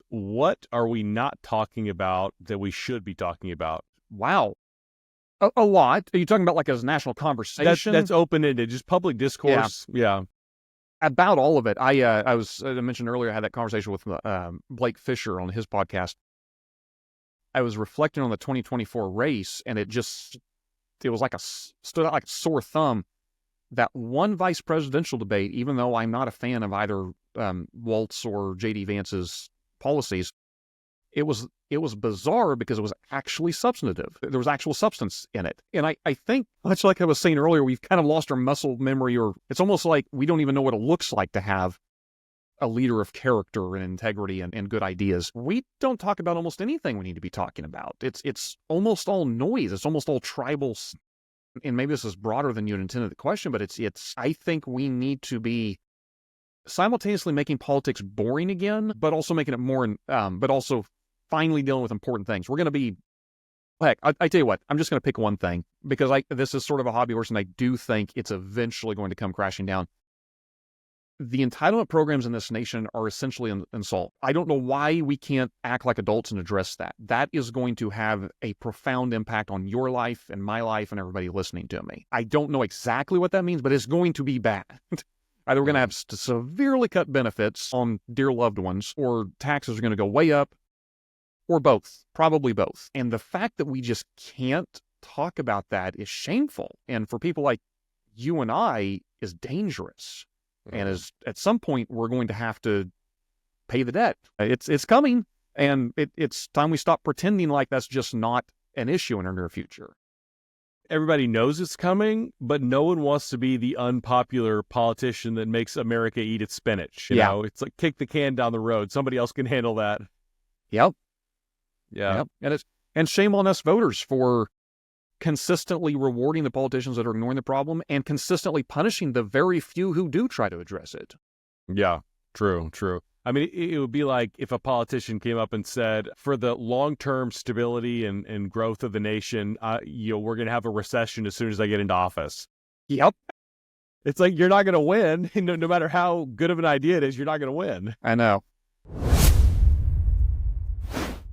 what are we not talking about that we should be talking about? Wow. A lot. Are you talking about like as a national conversation? That's open-ended, just public discourse. Yeah. About all of it. I mentioned earlier, I had that conversation with Blake Fisher on his podcast. I was reflecting on the 2024 race, and it was like stood out like a sore thumb. That one vice presidential debate, even though I'm not a fan of either Waltz or J.D. Vance's policies, it was bizarre because it was actually substantive. There was actual substance in it. And I think, much like I was saying earlier, we've kind of lost our muscle memory, or it's almost like we don't even know what it looks like to have a leader of character and integrity and good ideas. We don't talk about almost anything we need to be talking about. It's almost all noise. It's almost all tribal. And maybe this is broader than you intended the question, but I think we need to be simultaneously making politics boring again, but also making it more, but also finally dealing with important things. We're going to be, heck, I tell you what, I'm just going to pick one thing because this is sort of a hobby horse, and I do think it's eventually going to come crashing down. The entitlement programs in this nation are essentially insult. I don't know why we can't act like adults and address that. That is going to have a profound impact on your life and my life and everybody listening to me. I don't know exactly what that means, but it's going to be bad. Either we're going to have to severely cut benefits on dear loved ones, or taxes are going to go way up, or both, probably both. And the fact that we just can't talk about that is shameful. And for people like you and I is dangerous. And at some point, we're going to have to pay the debt. It's coming, and it's time we stop pretending like that's just not an issue in our near future. Everybody knows it's coming, but no one wants to be the unpopular politician that makes America eat its spinach. You know, it's like kick the can down the road. Somebody else can handle that. Yep. Yeah. Yep. And shame on us voters for consistently rewarding the politicians that are ignoring the problem and consistently punishing the very few who do try to address it. Yeah, true. I mean, it would be like if a politician came up and said, for the long-term stability and growth of the nation, we're going to have a recession as soon as I get into office. Yep. It's like, you're not going to win. No matter how good of an idea it is, you're not going to win. I know.